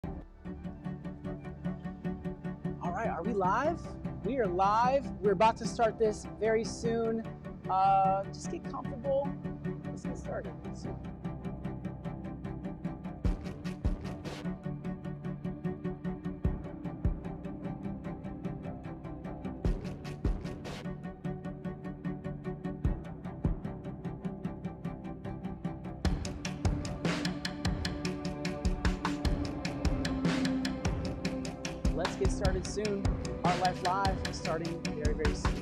All right, are we live? We are live. We're about to start this very soon. Just get comfortable. Let's get started. Let's get started soon. Art Life Live is starting very, very soon.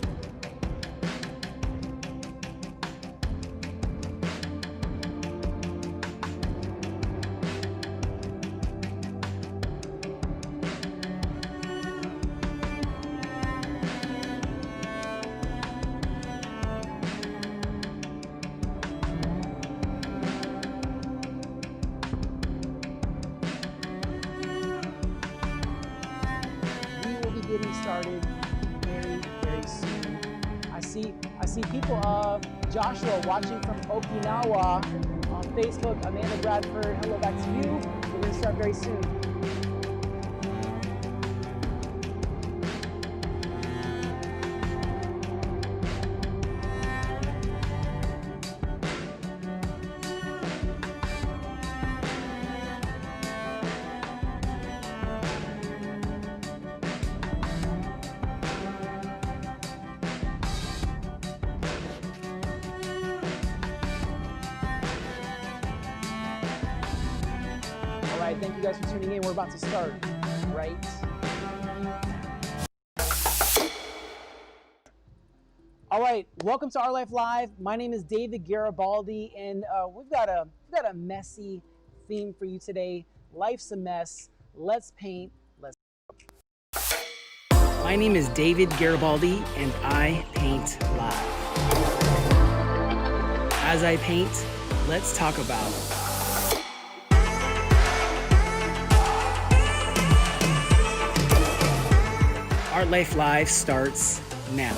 Getting started very, very soon. I see people, Joshua watching from Okinawa on Facebook, Amanda Bradford, hello back to you. We're gonna start very soon. Thank you guys for tuning in. We're about to start right. All right, welcome to Art Life Live. My name is David Garibaldi, and we've got a messy theme for you today. Life's a mess. Let's paint. Let's. My name is David Garibaldi, and I paint live. As I paint, let's talk about. Art Life Live starts now.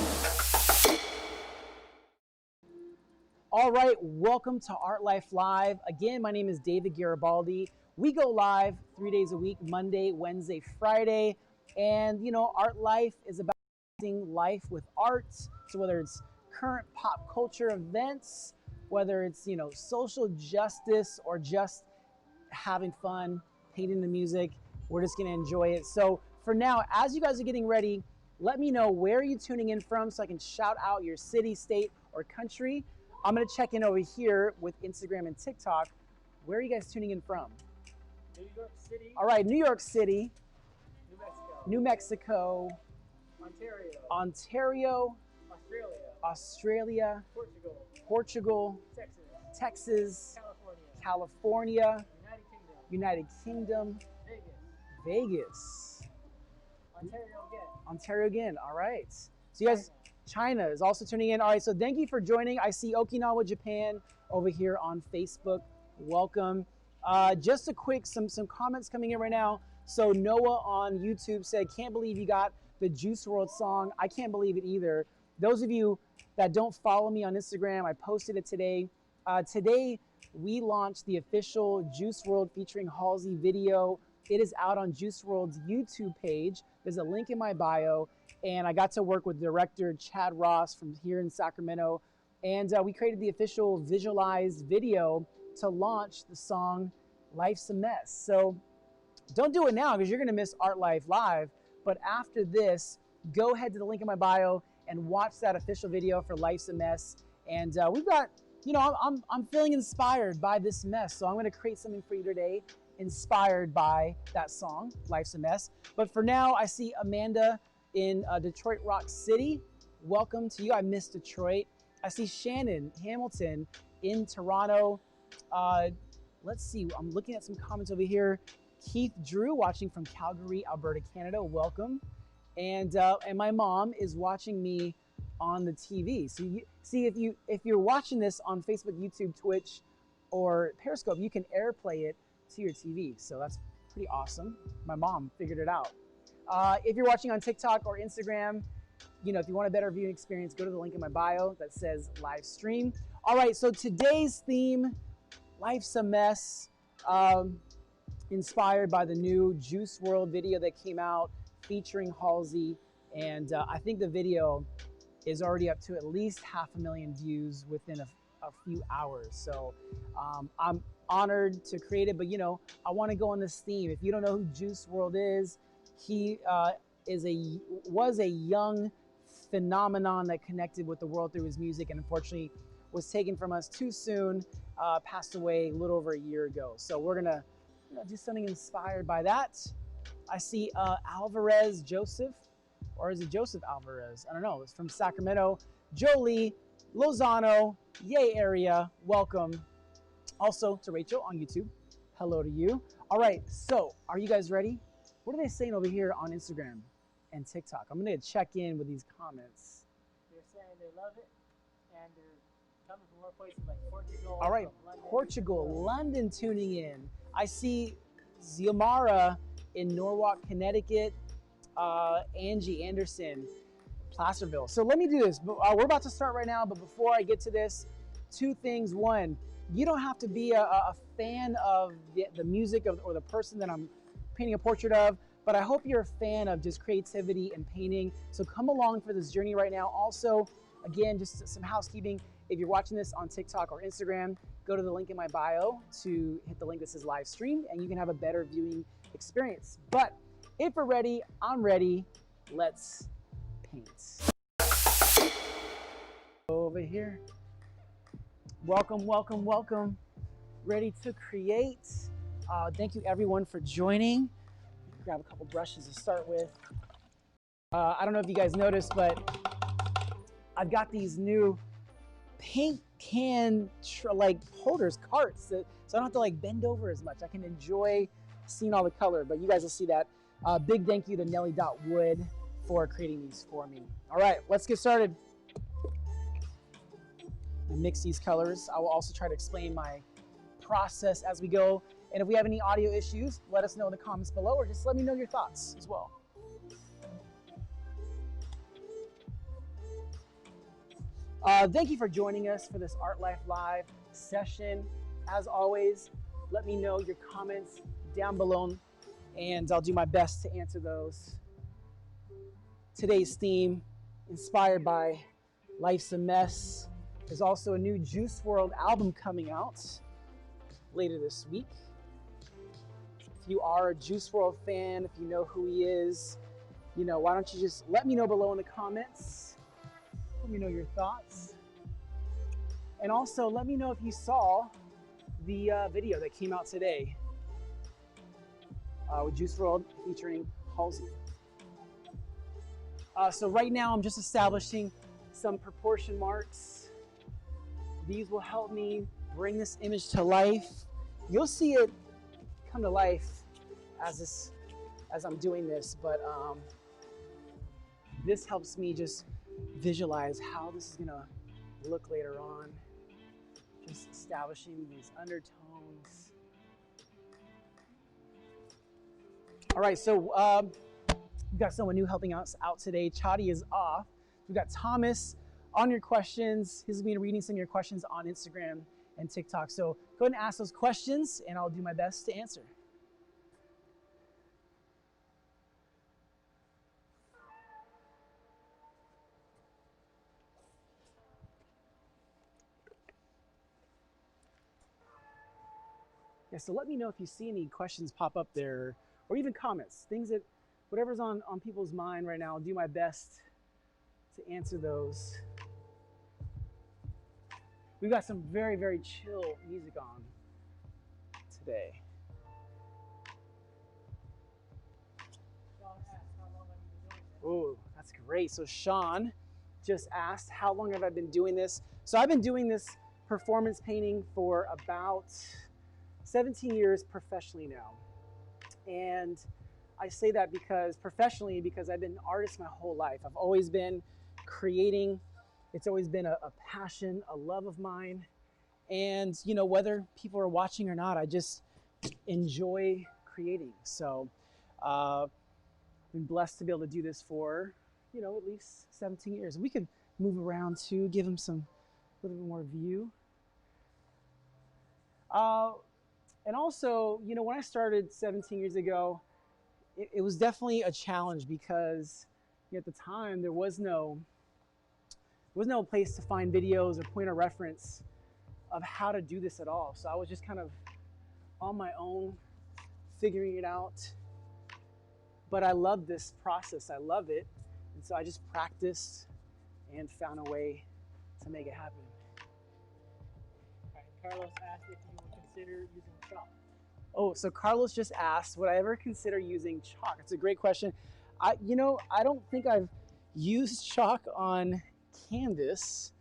All right, welcome to Art Life Live. Again, my name is David Garibaldi. We go live 3 days a week, Monday, Wednesday, Friday. And you know, Art Life is about doing life with art. So whether it's current pop culture events, whether it's, you know, social justice or just having fun, painting the music, we're just gonna enjoy it. So for now, as you guys are getting ready, let me know where you're tuning in from so I can shout out your city, state, or country. I'm gonna check in over here with Instagram and TikTok. Where are you guys tuning in from? New York City. All right, New York City. New Mexico. New Mexico. Ontario. Ontario. Australia. Portugal. Texas. California. United Kingdom. Vegas. Ontario again. All right. So you guys, China is also tuning in. All right. So thank you for joining. I see Okinawa, Japan over here on Facebook. Welcome. Just a quick, some comments coming in right now. So Noah on YouTube said, can't believe you got the Juice WRLD song. I can't believe it either. Those of you that don't follow me on Instagram, I posted it today. Today, we launched the official Juice WRLD featuring Halsey video. It is out on Juice WRLD's YouTube page. There's a link in my bio, and I got to work with director Chad Ross from here in Sacramento, and we created the official visualized video to launch the song Life's a Mess. So don't do it now because you're gonna miss Art Life Live, but after this, go ahead to the link in my bio and watch that official video for Life's a Mess. And we've got, you know, I'm feeling inspired by this mess, so I'm gonna create something for you today inspired by that song, Life's a Mess. But for now, I see Amanda in Detroit Rock City. Welcome to you. I miss Detroit. I see Shannon Hamilton in Toronto. Let's see, I'm looking at some comments over here. Keith Drew watching from Calgary, Alberta, Canada. Welcome. And my mom is watching me on the TV. So you see, if you're watching this on Facebook, YouTube, Twitch, or Periscope, you can AirPlay it to your TV. So that's pretty awesome. My mom figured it out. If you're watching on TikTok or Instagram, you know, if you want a better viewing experience, go to the link in my bio that says live stream. All right, so today's theme, life's a mess. inspired by the new Juice WRLD video that came out featuring Halsey. And I think the video is already up to at least 500,000 views within a few hours. So I'm honored to create it, but you know, I want to go on this theme. If you don't know who Juice WRLD is, he was a young phenomenon that connected with the world through his music, and unfortunately was taken from us too soon, passed away a little over a year ago. So we're gonna do something inspired by that. I see Alvarez Joseph, or is it Joseph Alvarez? I don't know. It's from Sacramento. Jolie Lozano, yay area, welcome. Also to Rachel on YouTube, hello to you. All right, so are you guys ready? What are they saying over here on Instagram and TikTok? I'm gonna check in with these comments. They're saying they love it, and they're coming from more places like Portugal. All right, Portugal, London tuning in. I see Ziomara in Norwalk, Connecticut. Angie Anderson, Placerville. So let me do this. We're about to start right now, but before I get to this, two things. One, you don't have to be a fan of the music or the person that I'm painting a portrait of, but I hope you're a fan of just creativity and painting. So come along for this journey right now. Also, again, just some housekeeping. If you're watching this on TikTok or Instagram, go to the link in my bio to hit the link that says live stream, and you can have a better viewing experience. But if we're ready, I'm ready. Let's paint. Over here. Welcome, welcome, welcome. Ready to create. Thank you everyone for joining. Grab a couple brushes to start with. I don't know if you guys noticed, but I've got these new paint can like holders, carts, so I don't have to like bend over as much. I can enjoy seeing all the color, but you guys will see that. Big thank you to Nelly.Wood for creating these for me. All right, let's get started. Mix these colors. I will also try to explain my process as we go. And if we have any audio issues, let us know in the comments below, or just let me know your thoughts as well. Thank you for joining us for this Art Life Live session. As always, let me know your comments down below, and I'll do my best to answer those. Today's theme, inspired by Life's a Mess. There's also a new Juice WRLD album coming out later this week. If you are a Juice WRLD fan, if you know who he is, you know, why don't you just let me know below in the comments. Let me know your thoughts. And also let me know if you saw the video that came out today with Juice WRLD featuring Halsey. So right now I'm just establishing some proportion marks. These will help me bring this image to life. You'll see it come to life as I'm doing this, but this helps me just visualize how this is gonna look later on. Just establishing these undertones. All right, so we've got someone new helping us out today. Chadi is off. We've got Thomas on your questions. He's gonna be reading some of your questions on Instagram and TikTok. So go ahead and ask those questions and I'll do my best to answer. Yeah, so let me know if you see any questions pop up there, or even comments, things that, whatever's on people's mind right now, I'll do my best to answer those. We've got some very, very chill music on today. Oh, that's great. So Sean just asked, how long have I been doing this? So I've been doing this performance painting for about 17 years professionally now. And I say that professionally because I've been an artist my whole life. I've always been creating. It's always been a passion, a love of mine. And you know, whether people are watching or not, I just enjoy creating. So I've been blessed to be able to do this for, you know, at least 17 years. We could move around too, give them a little bit more view. And also, you know, when I started 17 years ago, it was definitely a challenge because at the time there was no place to find videos or point of reference of how to do this at all. So I was just kind of on my own, figuring it out. But I love this process. I love it. And so I just practiced and found a way to make it happen. All right, Carlos asked if you would consider using chalk. Oh, so Carlos just asked, would I ever consider using chalk? It's a great question. I don't think I've used chalk on canvas,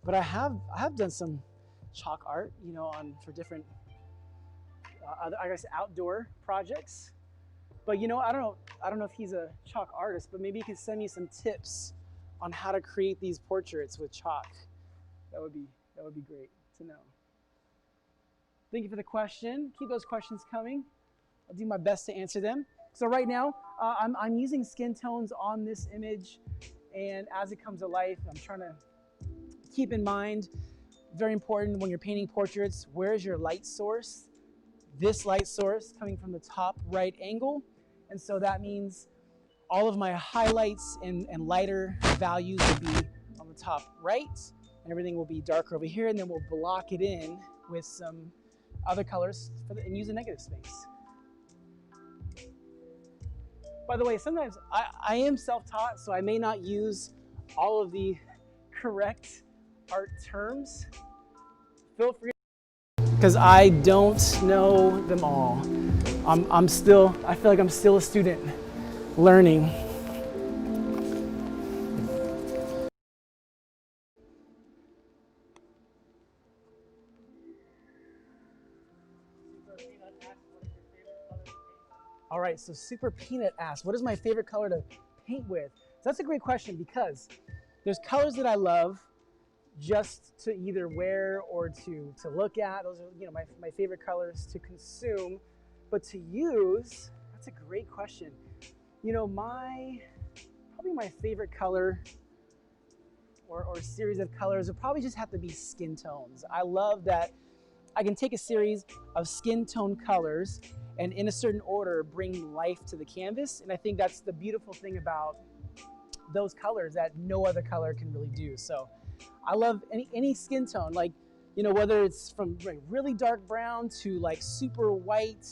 but I have done some chalk art, for different, I guess, outdoor projects. But I don't know if he's a chalk artist, but maybe he can send me some tips on how to create these portraits with chalk. That would be great to know. Thank you for the question. Keep those questions coming. I'll do my best to answer them. So right now, I'm using skin tones on this image, and as it comes to life, I'm trying to keep in mind, very important when you're painting portraits, where's your light source? This light source coming from the top right angle, and so that means all of my highlights and lighter values will be on the top right, and everything will be darker over here, and then we'll block it in with some other colors and use a negative space. By the way, sometimes I am self-taught, so I may not use all of the correct art terms. Feel free, because I don't know them all. I feel like I'm still a student learning. All right, so Super Peanut asked, what is my favorite color to paint with? So that's a great question because there's colors that I love just to either wear or to look at. Those are my favorite colors to consume, but to use, that's a great question. Probably my favorite color or series of colors would probably just have to be skin tones. I love that I can take a series of skin tone colors and in a certain order bring life to the canvas. And I think that's the beautiful thing about those colors that no other color can really do. So I love any skin tone, like, whether it's from really dark brown to like super white,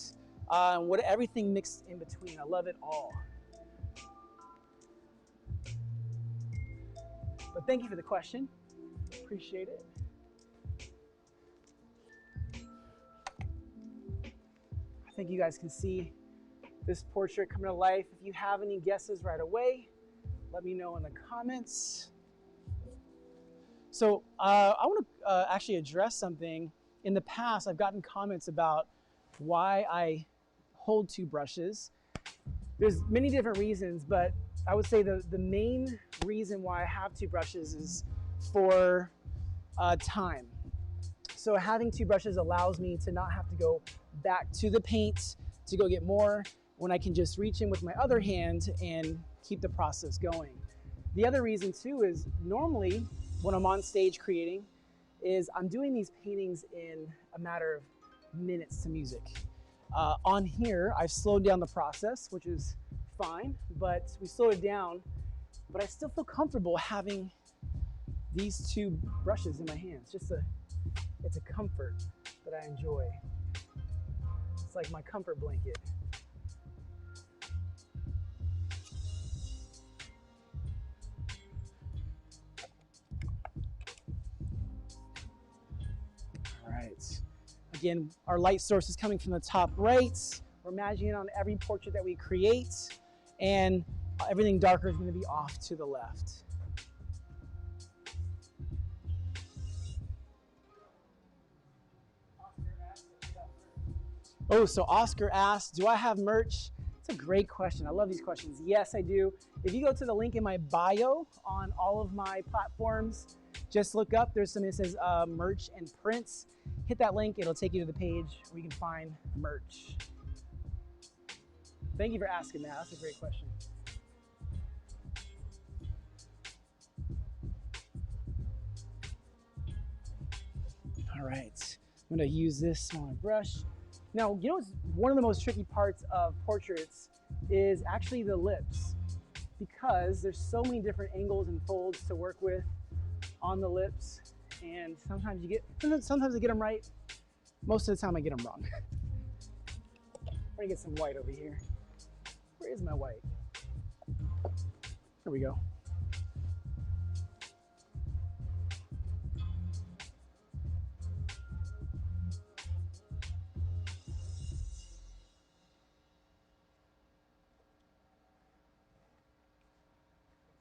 everything mixed in between. I love it all. But thank you for the question. Appreciate it. I think you guys can see this portrait coming to life. If you have any guesses right away, let me know in the comments. So I want to actually address something. In the past, I've gotten comments about why I hold two brushes. There's many different reasons, but I would say the main reason why I have two brushes is for time. So having two brushes allows me to not have to go back to the paint to go get more when I can just reach in with my other hand and keep the process going. The other reason too is normally when I'm on stage creating is I'm doing these paintings in a matter of minutes to music. On here, I've slowed down the process, which is fine, but we slowed it down, but I still feel comfortable having these two brushes in my hands. It's a comfort that I enjoy. It's like my comfort blanket. All right. Again, our light source is coming from the top right. We're imagining on every portrait that we create, and everything darker is going to be off to the left. Oh, so Oscar asked, do I have merch? It's a great question. I love these questions. Yes, I do. If you go to the link in my bio on all of my platforms, just look up, there's something that says merch and prints. Hit that link, it'll take you to the page where you can find merch. Thank you for asking that. That's a great question. All right, I'm gonna use this smaller brush Now, you know what's one of the most tricky parts of portraits is actually the lips, because there's so many different angles and folds to work with on the lips, and sometimes I get them right. Most of the time I get them wrong. We're gonna get some white over here. Where is my white? There we go.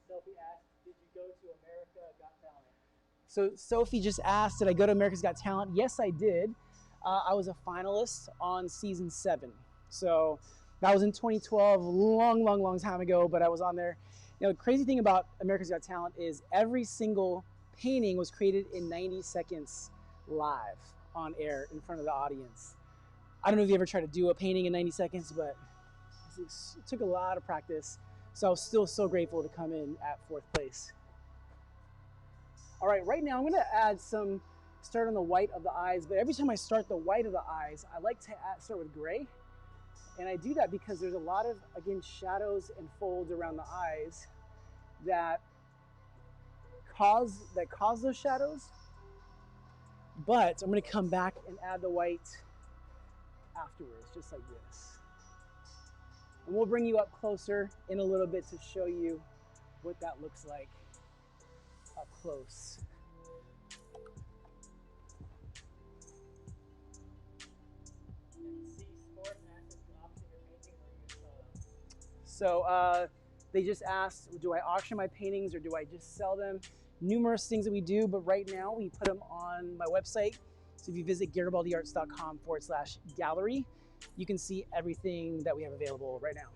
Sophie asked, did you go to America Got Talent? So Sophie just asked, did I go to America's Got Talent? Yes, I did. I was a finalist on season 7. So that was in 2012, long time ago, but I was on there. You know, the crazy thing about America's Got Talent is every single painting was created in 90 seconds live on air in front of the audience. I don't know if you ever tried to do a painting in 90 seconds, but it took a lot of practice. So I was still so grateful to come in at 4th place. All right, right now I'm gonna start on the white of the eyes, but every time I start the white of the eyes, I like to start with gray. And I do that because there's a lot of, again, shadows and folds around the eyes that cause those shadows. But I'm gonna come back and add the white afterwards, just like this. And we'll bring you up closer in a little bit to show you what that looks like up close. So they just asked, do I auction my paintings or do I just sell them? Numerous things that we do, but right now we put them on my website. So if you visit garibaldiarts.com/gallery, you can see everything that we have available right now.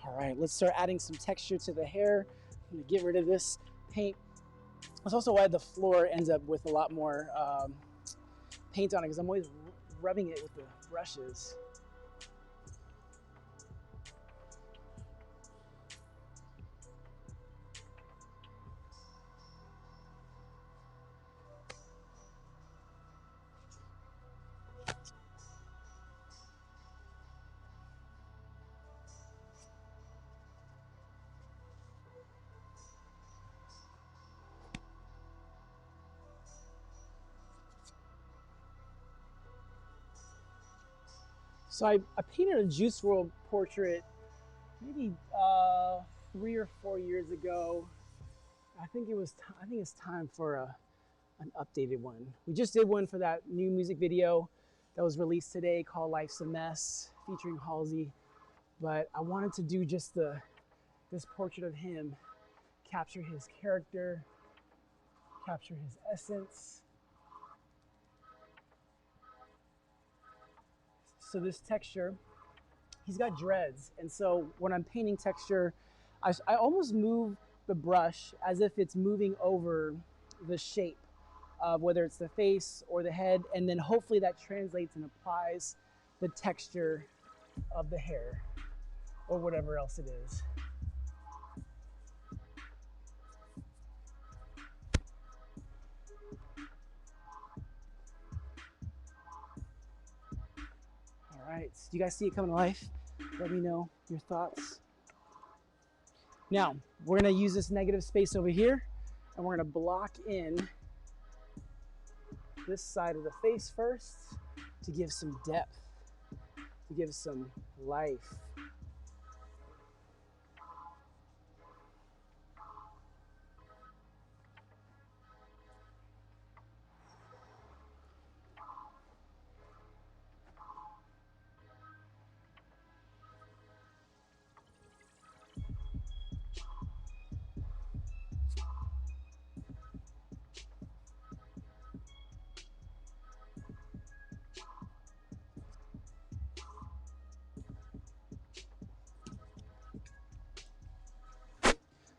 All right, let's start adding some texture to the hair. I'm gonna get rid of this paint. That's also why the floor ends up with a lot more paint on it, because I'm always rubbing it with the brushes. So I painted a Juice WRLD portrait maybe 3 or 4 years ago. I think it's time for an updated one. We just did one for that new music video that was released today called Life's a Mess, featuring Halsey. But I wanted to do just this portrait of him, capture his character, capture his essence. So this texture, he's got dreads, and so when I'm painting texture, I almost move the brush as if it's moving over the shape of whether it's the face or the head, and then hopefully that translates and applies the texture of the hair or whatever else it is. All right, do you guys see it coming to life? Let me know your thoughts. Now, we're gonna use this negative space over here, and we're gonna block in this side of the face first to give some depth, to give some life.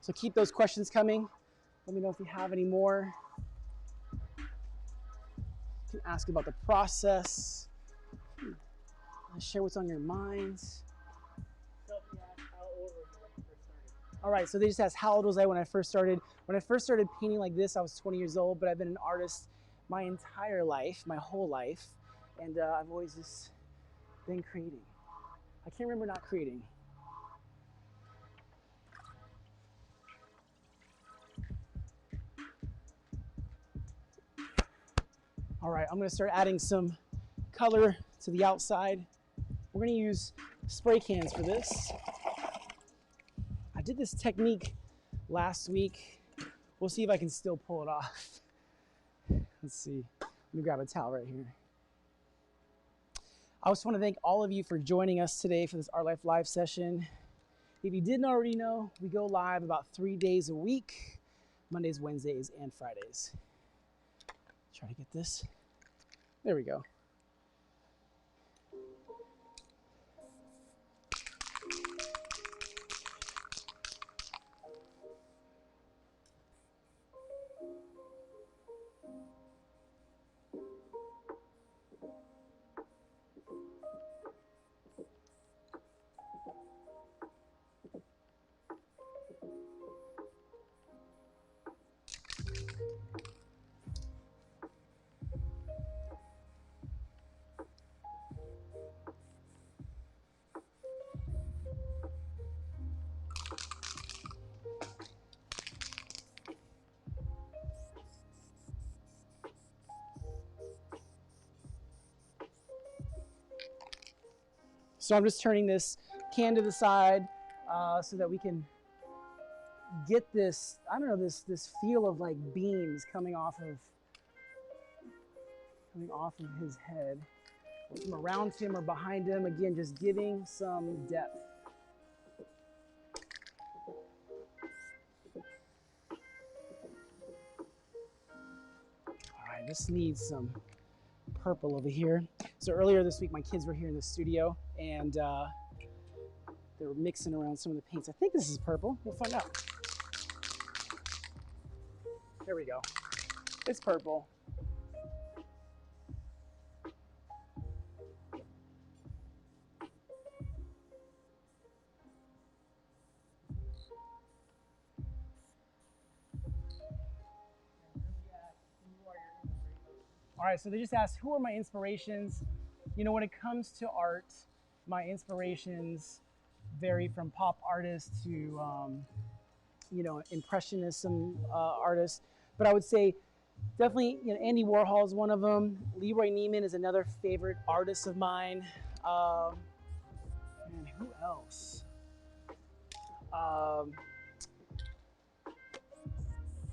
So keep those questions coming. Let me know if you have any more. You can ask about the process. Share what's on your minds. Sophie asked, how old were you when you first started? All right, so they just asked how old was I when I first started. When I first started painting like this, I was 20 years old, but I've been an artist my entire life, my whole life, and I've always just been creating. I can't remember not creating. All right, I'm gonna start adding some color to the outside. We're gonna use spray cans for this. I did this technique last week. We'll see if I can still pull it off. Let's see. Let me grab a towel right here. I just want to thank all of you for joining us today for this Art Life Live session. If you didn't already know, we go live about 3 days a week, Mondays, Wednesdays, and Fridays. Try to get this. There we go. So I'm just turning this can to the side so that we can get this, I don't know, this feel of like beams coming off of his head, from around him or behind him. Again, just giving some depth. All right, this needs some purple over here. So earlier this week, my kids were here in the studio and they were mixing around some of the paints. I think this is purple. We'll find out. There we go. It's purple. All right, so they just asked, who are my inspirations? You know, when it comes to art, my inspirations vary from pop artists to, you know, impressionism artists. But I would say definitely, you know, Andy Warhol is one of them. Leroy Neiman is another favorite artist of mine. And who else?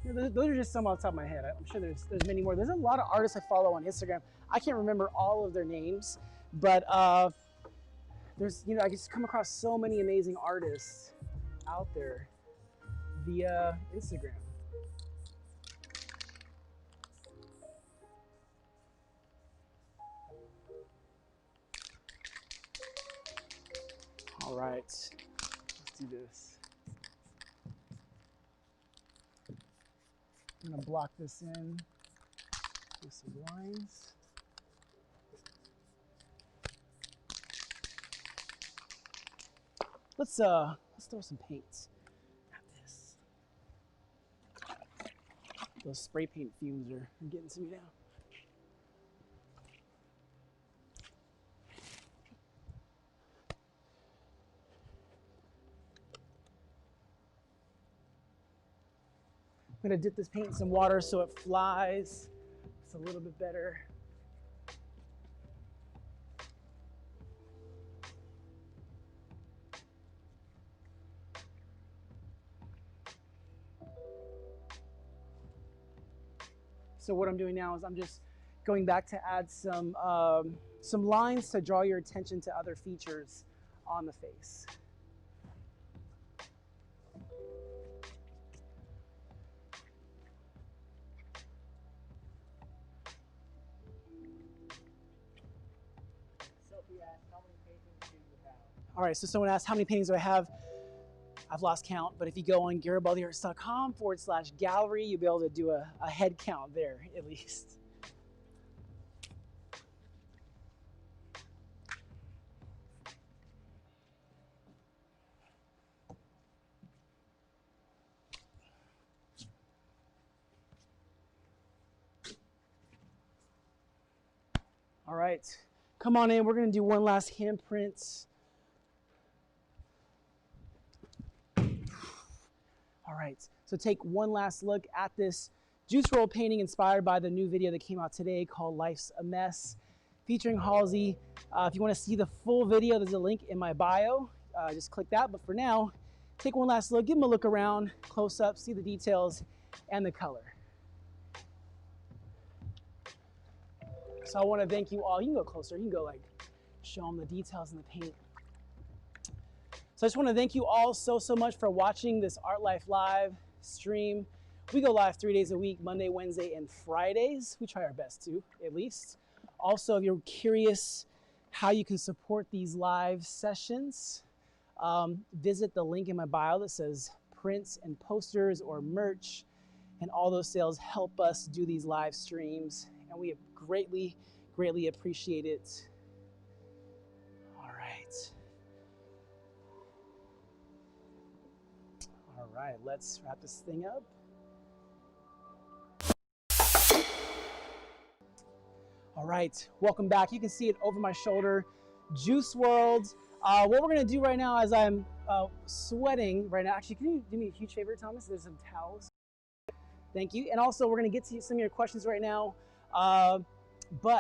Those are just some off the top of my head. I'm sure there's many more. There's a lot of artists I follow on Instagram. I can't remember all of their names, but there's, you know, I just come across so many amazing artists out there via Instagram. All right, let's do this. I'm gonna block this in with some lines. Let's throw some paints at this. Those spray paint fumes are getting to me now. I'm gonna dip this paint in some water so it flies. It's a little bit better. So what I'm doing now is I'm just going back to add some lines to draw your attention to other features on the face. All right, so someone asked, how many paintings do I have? I've lost count, but if you go on GaribaldiArts.com/gallery, you'll be able to do a head count there, at least. All right, come on in. We're gonna do one last handprint. All right, so take one last look at this juice roll painting inspired by the new video that came out today called Life's a Mess, featuring Halsey. If you want to see the full video, there's a link in my bio. Just click that. But for now, take one last look, give them a look around, close up, see the details and the color. So I want to thank you all. You can go closer. You can go like show them the details in the paint. So I just want to thank you all so much for watching this Art Life Live stream. We go live 3 days a week, Monday, Wednesday, and Fridays. We try our best to, at least. Also, if you're curious how you can support these live sessions, visit the link in my bio that says prints and posters or merch, and all those sales help us do these live streams, and we greatly appreciate it. All right, let's wrap this thing up. All right, welcome back. You can see it over my shoulder, Juice WRLD. What we're gonna do right now as I'm sweating right now, actually, can you do me a huge favor, Thomas? There's some towels. Thank you. And also, we're gonna get to some of your questions right now.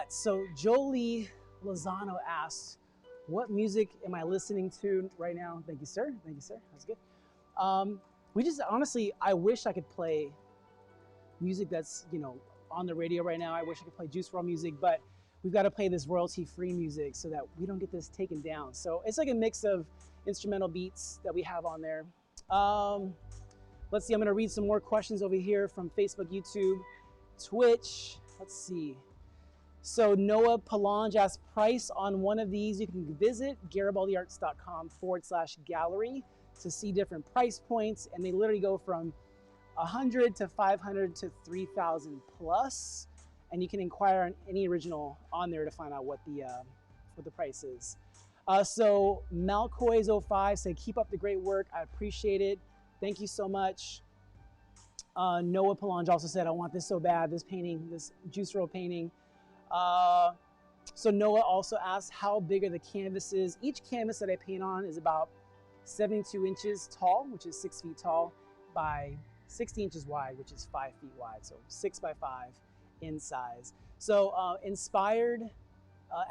So Jolie Lozano asked, what music am I listening to right now? Thank you, sir. Thank you, sir. That's good. Honestly, I wish I could play music that's, on the radio right now. I wish I could play Juice WRLD music, but we've got to play this royalty-free music so that we don't get this taken down. So it's like a mix of instrumental beats that we have on there. Let's see, I'm gonna read some more questions over here from Facebook, YouTube, Twitch. Let's see. So Noah Palange asked, price on one of these. You can visit garibaldiarts.com/gallery to see different price points, and they literally go from 100 to 500 to 3,000 plus, and you can inquire on any original on there to find out what the price is. So Malcoys05 said, keep up the great work. I appreciate it. Thank you so much. Noah Palange also said, I want this so bad, this painting, this Juice WRLD painting. So Noah also asked, how big are the canvases? Each canvas that I paint on is about 72 inches tall, which is 6 feet tall, by 60 inches wide, which is 5 feet wide. So 6 by 5 in size. So Inspired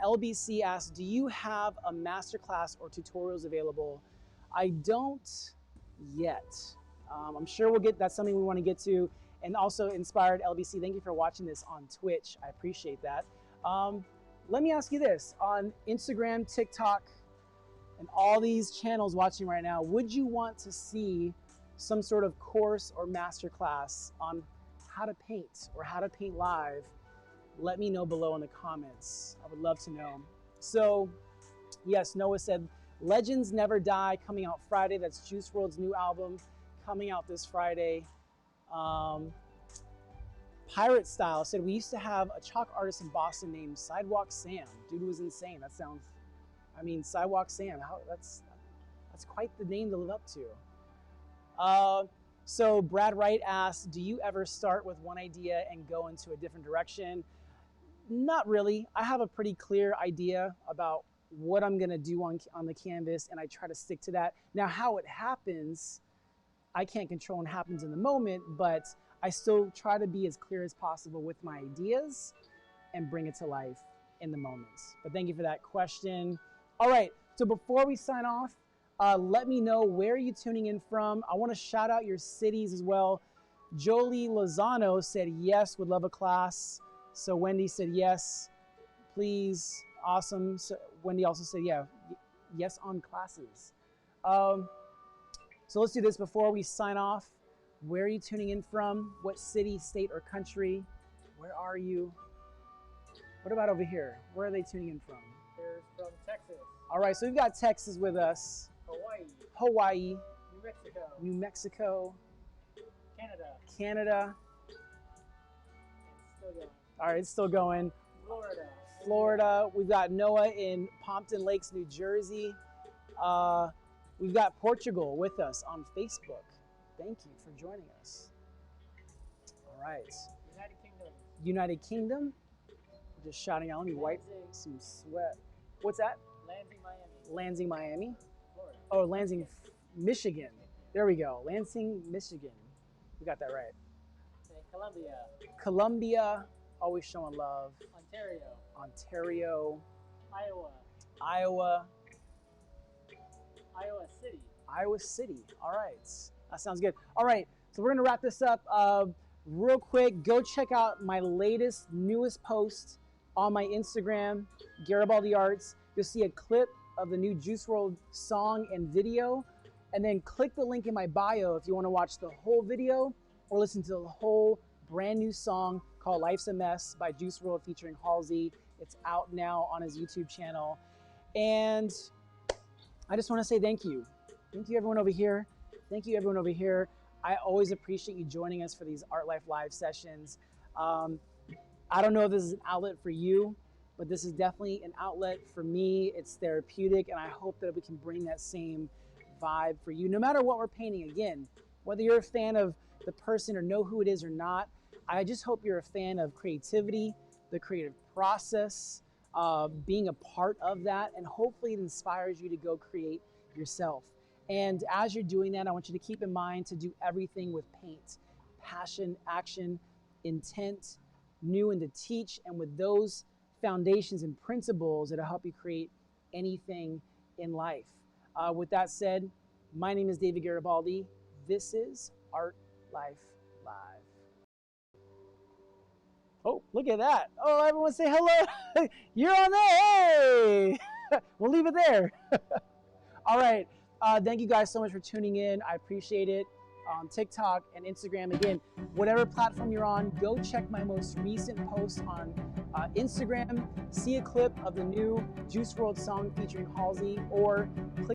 LBC asked, do you have a masterclass or tutorials available? I don't yet. I'm sure that's something we want to get to. And also Inspired LBC, thank you for watching this on Twitch. I appreciate that. Let me ask you this, on Instagram, TikTok, and all these channels watching right now, would you want to see some sort of course or masterclass on how to paint or how to paint live? Let me know below in the comments. I would love to know. So yes, Noah said, Legends Never Die coming out Friday. That's Juice WRLD's new album coming out this Friday. Pirate Style said, we used to have a chalk artist in Boston named Sidewalk Sam. Dude was insane. That sounds, Sidewalk Sam, that's quite the name to live up to. So Brad Wright asked, do you ever start with one idea and go into a different direction? Not really. I have a pretty clear idea about what I'm gonna do on the canvas, and I try to stick to that. Now, how it happens, I can't control what happens in the moment, but I still try to be as clear as possible with my ideas and bring it to life in the moments. But thank you for that question. All right, so before we sign off, let me know where you're tuning in from. I want to shout out your cities as well. Jolie Lozano said, yes, would love a class. So Wendy said, yes, please, awesome. So Wendy also said, yeah, yes on classes. So let's do this before we sign off. Where are you tuning in from? What city, state, or country? Where are you? What about over here? Where are they tuning in from? They're from Texas. All right, so we've got Texas with us. Hawaii. New Mexico. New Mexico. Canada. It's still going. All right, it's still going. Florida. We've got Noah in Pompton Lakes, New Jersey. We've got Portugal with us on Facebook. Thank you for joining us. All right. United Kingdom. United Kingdom. Just shouting out. Let me wipe Lansing, some sweat. What's that? Lansing, Miami, Lansing, Miami. Florida. Oh, Lansing, Michigan. There we go. Lansing, Michigan. We got that right. And Columbia, Columbia, always showing love. Ontario, Ontario, Iowa, Iowa, Iowa City. Iowa City. All right. That sounds good. All right. So we're going to wrap this up real quick. Go check out my latest, newest post on my Instagram, Garibaldi Arts. You'll see a clip of the new Juice WRLD song and video. And then click the link in my bio if you want to watch the whole video or listen to the whole brand new song called Life's a Mess by Juice WRLD featuring Halsey. It's out now on his YouTube channel. And I just want to say thank you. Thank you everyone over here. Thank you everyone over here. I always appreciate you joining us for these Art Life Live sessions. I don't know if this is an outlet for you, but this is definitely an outlet for me. It's therapeutic, and I hope that we can bring that same vibe for you, no matter what we're painting. Again, whether you're a fan of the person or know who it is or not, I just hope you're a fan of creativity, the creative process, being a part of that, and hopefully it inspires you to go create yourself. And as you're doing that, I want you to keep in mind to do everything with paint, passion, action, intent, new, and to teach, and with those foundations and principles that'll help you create anything in life. With that said, my name is David Garibaldi. This is Art Life Live. Oh, look at that. Oh, everyone say hello. You're on there. Hey. We'll leave it there. All right. Thank you guys so much for tuning in. I appreciate it. On TikTok and Instagram, again, whatever platform you're on, go check my most recent post on Instagram. See a clip of the new Juice WRLD song featuring Halsey, or click